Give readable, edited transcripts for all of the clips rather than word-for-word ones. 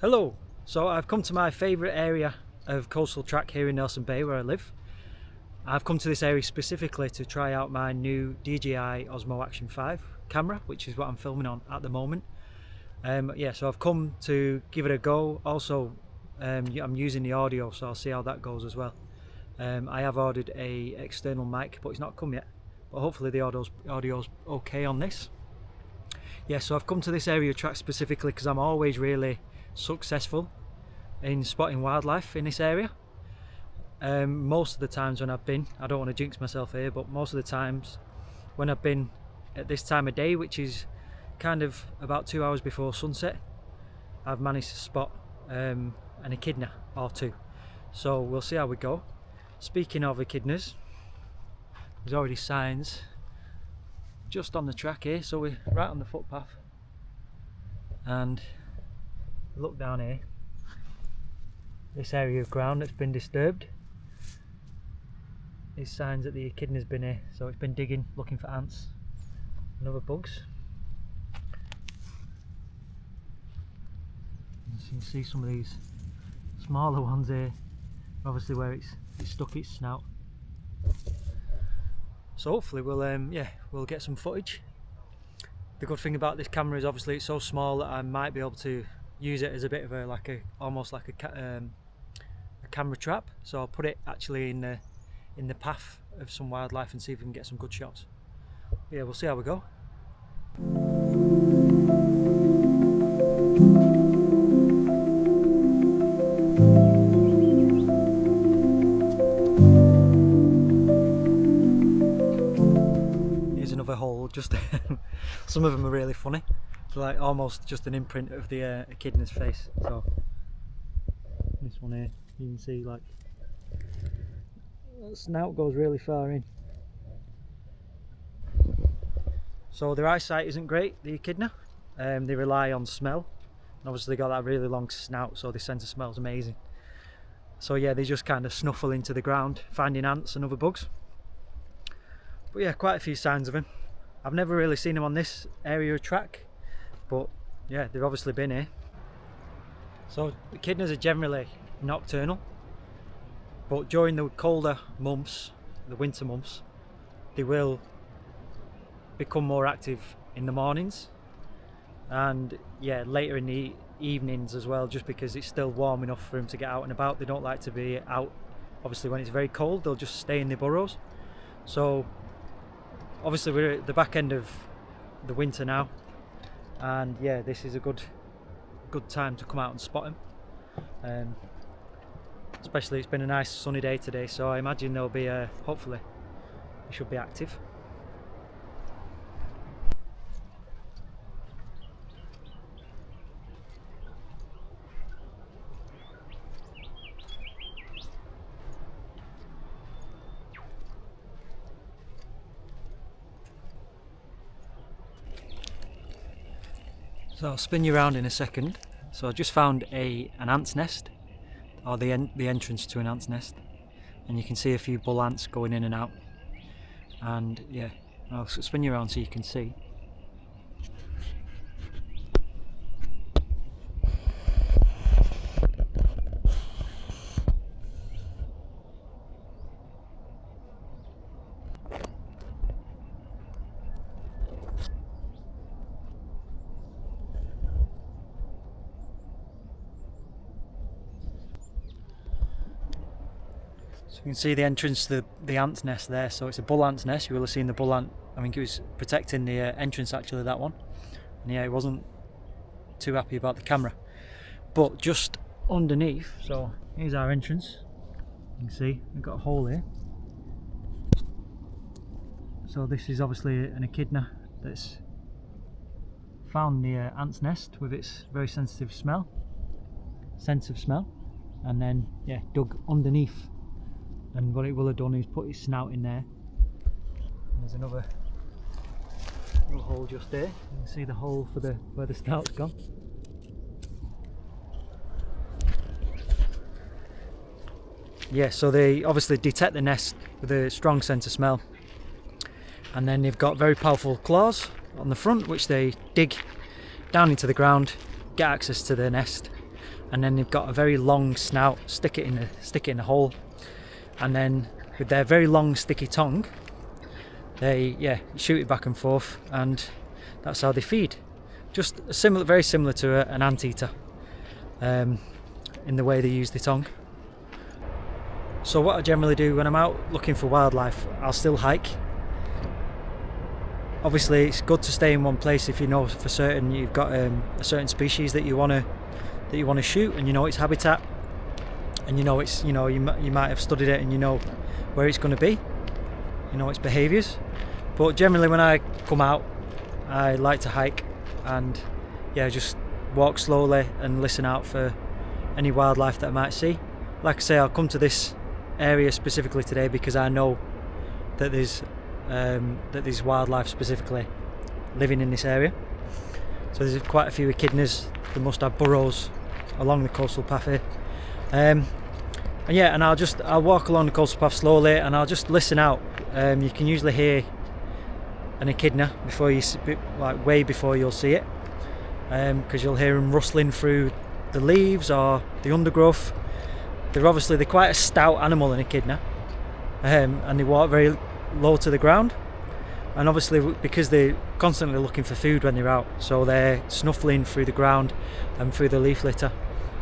Hello, so I've come to my favourite area of coastal track here in Nelson Bay where I live. I've come to this area specifically to try out my new DJI Osmo Action 5 camera, which is what I'm filming on at the moment. So I've come to give it a go. Also, I'm using the audio, so I'll see how that goes as well. I have ordered a external mic, but it's not come yet. But hopefully the audio's okay on this. Yeah, so I've come to this area of track specifically because I'm always really successful in spotting wildlife in this area. Most of the times when I've been, I don't want to jinx myself here, but most of the times when I've been at this time of day, which is kind of about 2 hours before sunset, I've managed to spot an echidna or two. So we'll see how we go. Speaking of echidnas, there's already signs just on the track here, so we're right on the footpath, and look down here, this area of ground that's been disturbed. There's signs that the echidna's been here, so it's been digging, looking for ants and other bugs. And you can see some of these smaller ones here, obviously where it's stuck its snout. So hopefully we'll get some footage. The good thing about this camera is obviously it's so small that I might be able to use it as a bit of almost like a camera trap. So I'll put it actually in the path of some wildlife and see if we can get some good shots. Yeah, we'll see how we go. Here's another hole. Just some of them are really funny. It's like almost just an imprint of the echidna's face. So this one here, you can see like the snout goes really far in. So their eyesight isn't great, the echidna. They rely on smell, and obviously they got that really long snout, so their sense of smell is amazing. So yeah, they just kind of snuffle into the ground, finding ants and other bugs. But yeah, quite a few signs of him. I've never really seen them on this area of track, but yeah, they've obviously been here. So echidnas are generally nocturnal, but during the colder months, the winter months, they will become more active in the mornings, and yeah, later in the evenings as well, just because it's still warm enough for them to get out and about. They don't like to be out, obviously when it's very cold, they'll just stay in their burrows. So obviously we're at the back end of the winter now, and yeah, this is a good time to come out and spot them. Especially it's been a nice sunny day today, so I imagine they'll be hopefully they should be active. So I'll spin you around in a second. So I just found an ant's nest, or the entrance to an ant's nest, and you can see a few bull ants going in and out. And yeah, I'll spin you around so you can see. So you can see the entrance to the ant's nest there. So it's a bull ant's nest. You will have seen the bull ant. I think it was protecting the entrance, actually, that one. And yeah, it wasn't too happy about the camera. But just underneath, so here's our entrance. You can see we've got a hole here. So this is obviously an echidna that's found the ant's nest with its very sense of smell, and then yeah, dug underneath. And what it will have done is put its snout in there. And there's another little hole just there. You can see the hole for where the snout's gone. Yeah, so they obviously detect the nest with a strong sense of smell, and then they've got very powerful claws on the front, which they dig down into the ground, get access to the nest, and then they've got a very long snout. Stick it in a hole, and then with their very long sticky tongue, they shoot it back and forth, and that's how they feed. Just very similar to an anteater in the way they use the tongue. So what I generally do when I'm out looking for wildlife, I'll still hike. Obviously it's good to stay in one place if you know for certain you've got a certain species that you want to shoot, and you know its habitat, and you know it's, you might have studied it and you know where it's going to be, you know its behaviours. But generally when I come out, I like to hike and just walk slowly and listen out for any wildlife that I might see. Like I say, I'll come to this area specifically today because I know that there's wildlife specifically living in this area. So there's quite a few echidnas. They must have burrows along the coastal path here. And I'll walk along the coastal path slowly and I'll just listen out. You can usually hear an echidna way before you'll see it, because you'll hear them rustling through the leaves or the undergrowth. They're quite a stout animal, an echidna, and they walk very low to the ground, and obviously because they're constantly looking for food when they're out, so they're snuffling through the ground and through the leaf litter,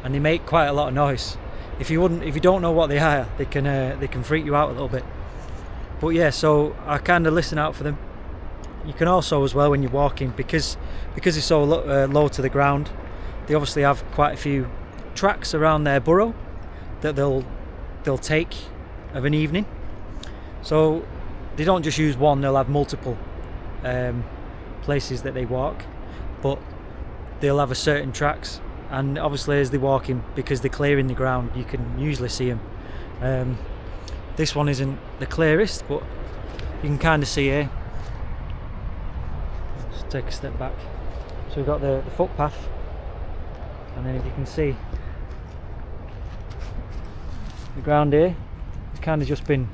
and they make quite a lot of noise. If you don't know what they are, they can freak you out a little bit. But yeah, so I kind of listen out for them. You can also, as well, when you're walking, because they're so low to the ground, they obviously have quite a few tracks around their burrow that they'll take of an evening. So they don't just use one, they'll have multiple places that they walk, but they'll have a certain tracks, and obviously as they're walking, because they're clearing the ground, you can usually see them. This one isn't the clearest, but you can kind of see here. Let's take a step back. So we've got the footpath, and then if you can see the ground here, it's kind of just been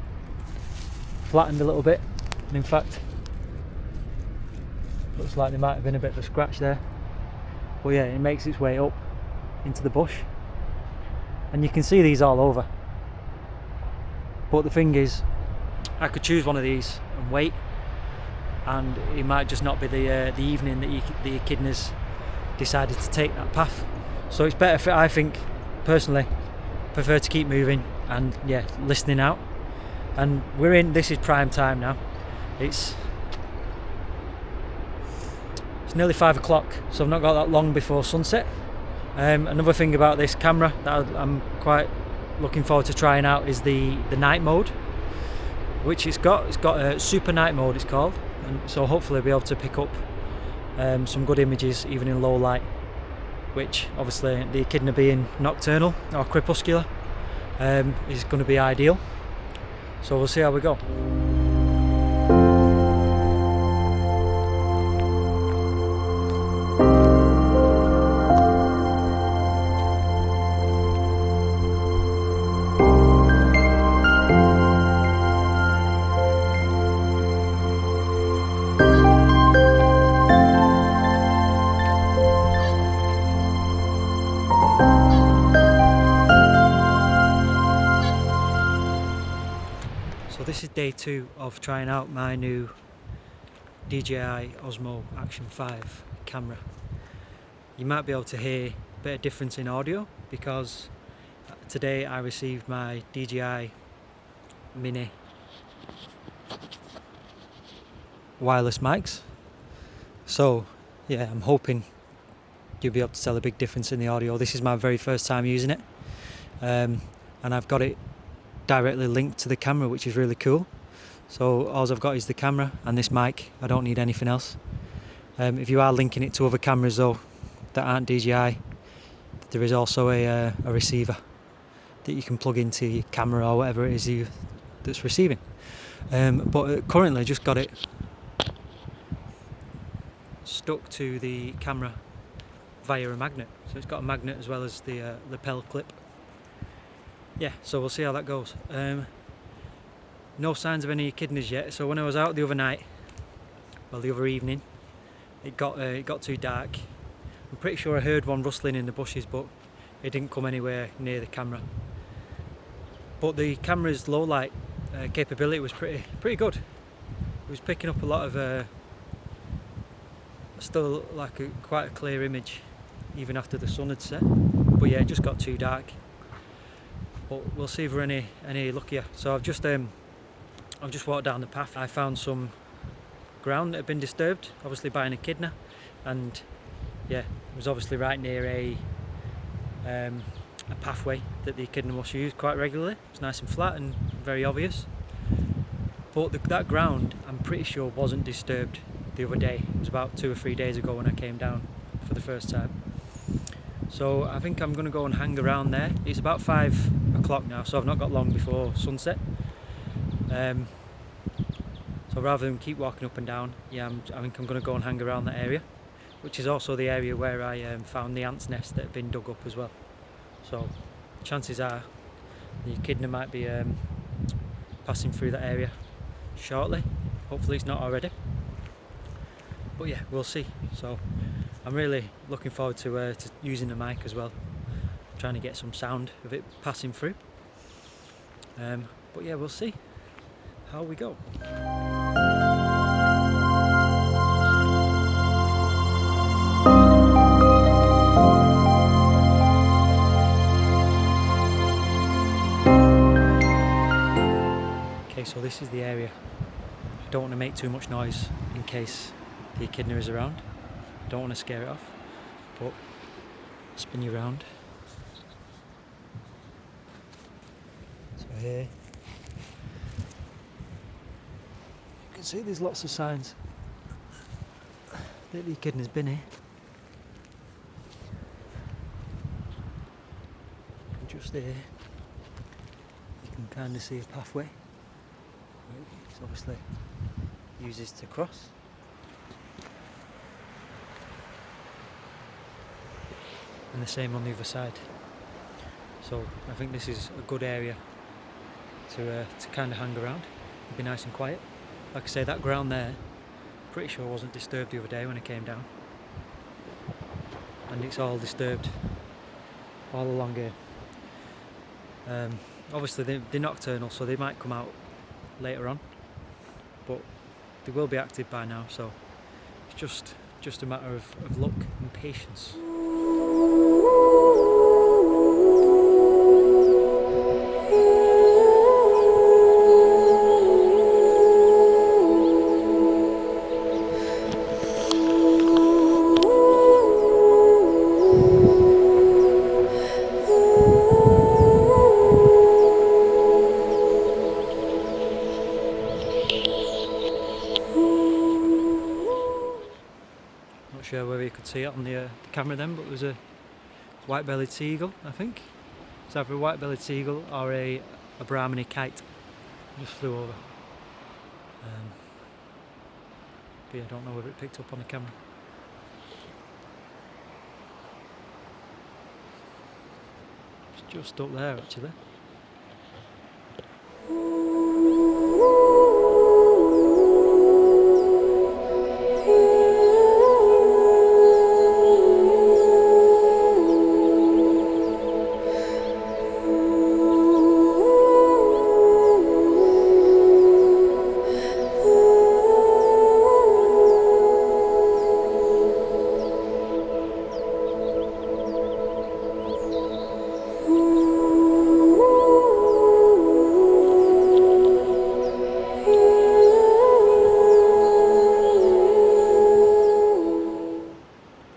flattened a little bit, and in fact looks like there might have been a bit of a scratch there, but yeah, it makes its way up into the bush, and you can see these all over. But the thing is, I could choose one of these and wait, and it might just not be the evening that the echidnas decided to take that path. So it's better I think personally prefer to keep moving and listening out. And this is prime time now. It's nearly 5 o'clock, so I've not got that long before sunset. Another thing about this camera that I'm quite looking forward to trying out is the night mode, which it's got a super night mode, it's called, and so hopefully I'll be able to pick up some good images even in low light, which obviously the echidna being nocturnal or crepuscular is going to be ideal. So we'll see how we go. So this is day 2 of trying out my new DJI Osmo Action 5 camera. You might be able to hear a bit of difference in audio because today I received my DJI Mini wireless mics. So yeah, I'm hoping you'll be able to tell a big difference in the audio. This is my very first time using it, and I've got it directly linked to the camera, which is really cool. So all I've got is the camera and this mic. I don't need anything else. If you are linking it to other cameras though that aren't DJI, there is also a receiver that you can plug into your camera or whatever it is that's receiving. But currently just got it stuck to the camera via a magnet. So it's got a magnet as well as the lapel clip. Yeah, so we'll see how that goes. No signs of any echidnas yet. So when I was out the other evening, it got too dark. I'm pretty sure I heard one rustling in the bushes, but it didn't come anywhere near the camera. But the camera's low light capability was pretty good. It was picking up a lot of still like quite a clear image even after the sun had set. But yeah, it just got too dark. But we'll see if we're any luckier. So I've just walked down the path. I found some ground that had been disturbed, obviously by an echidna, and yeah, it was obviously right near a pathway that the echidna must use quite regularly. It's nice and flat and very obvious. But that ground, I'm pretty sure, wasn't disturbed the other day. It was about 2 or 3 days ago when I came down for the first time. So I think I'm going to go and hang around there. It's about 5 o'clock now, so I've not got long before sunset. So rather than keep walking up and down, yeah, I think I'm going to go and hang around that area, which is also the area where I found the ant's nest that had been dug up as well. So chances are the echidna might be passing through that area shortly. Hopefully it's not already. But yeah, we'll see. So I'm really looking forward to using the mic as well, trying to get some sound of it passing through. But yeah, we'll see how we go. Okay, so this is the area. I don't want to make too much noise in case the echidna is around. I don't want to scare it off, but spin you around. So here you can see there's lots of signs that the echidna's been here. And just here you can kind of see a pathway. It's obviously uses to cross. And the same on the other side. So I think this is a good area to kind of hang around and be nice and quiet. Like I say, that ground there, pretty sure wasn't disturbed the other day when I came down. And it's all disturbed all along here. Obviously they're nocturnal, so they might come out later on, but they will be active by now, so it's just a matter of luck and patience. Not sure whether you could see it on the camera then, but there was a white-bellied seagull, I think. It's either a white-bellied seagull or a Brahminy kite. Just flew over. But yeah, I don't know whether it picked up on the camera. It's just up there actually.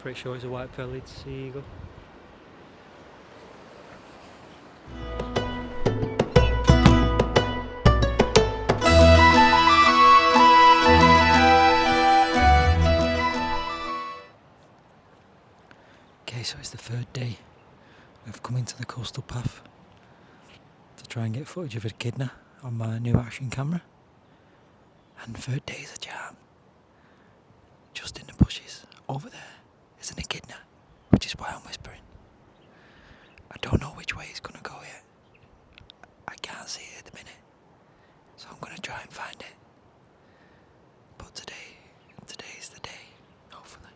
Pretty sure it's a white-bellied seagull. Okay, so it's the third day of coming to the coastal path to try and get footage of an echidna on my new action camera. And the third day is a charm. Just in the bushes over there is an echidna, which is why I'm whispering. I don't know which way it's gonna go yet. I can't see it at the minute, so I'm gonna try and find it. But today's the day, hopefully.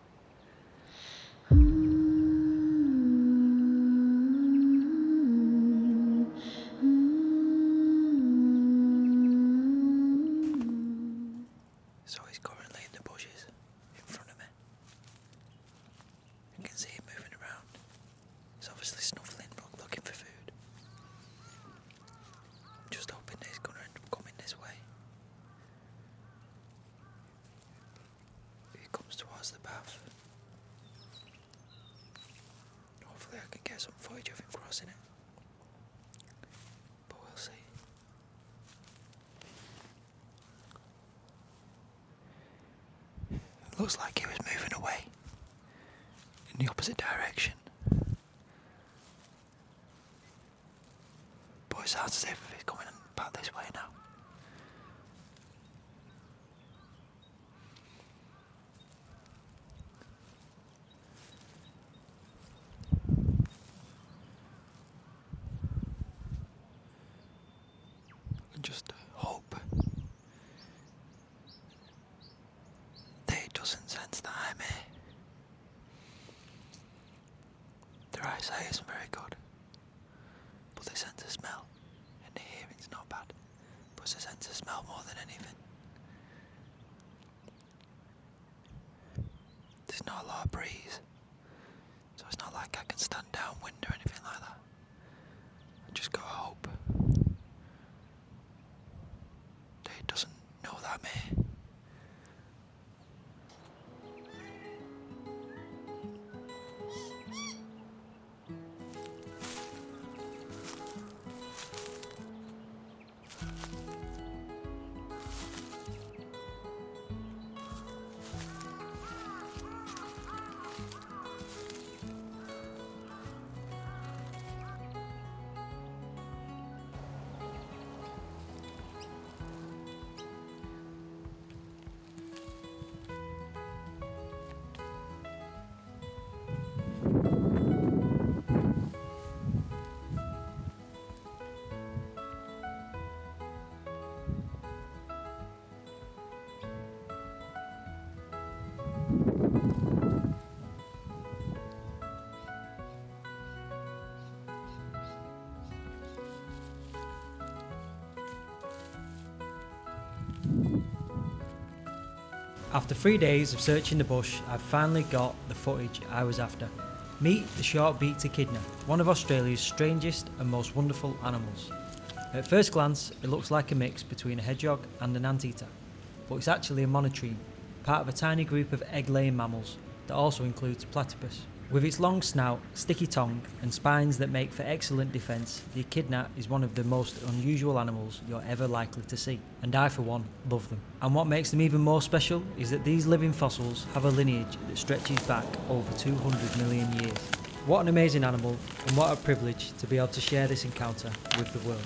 Hopefully I can get some footage of him crossing it. But we'll see. It looks like he was moving away in the opposite direction. But it sounds as if he's coming back this way now. Just hope that it doesn't sense that I'm here. Their eyesight isn't very good, but they sense a smell, and the hearing's not bad, but they sense a smell more than anything. There's not a lot of breeze, so it's not like I can stand downwind or anything like that. I just gotta hope doesn't know that I'm here. After 3 days of searching the bush, I've finally got the footage I was after. Meet the short-beaked echidna, one of Australia's strangest and most wonderful animals. At first glance, it looks like a mix between a hedgehog and an anteater, but it's actually a monotreme, part of a tiny group of egg-laying mammals that also includes platypus. With its long snout, sticky tongue and spines that make for excellent defence, the echidna is one of the most unusual animals you're ever likely to see, and I for one love them. And what makes them even more special is that these living fossils have a lineage that stretches back over 200 million years. What an amazing animal, and what a privilege to be able to share this encounter with the world.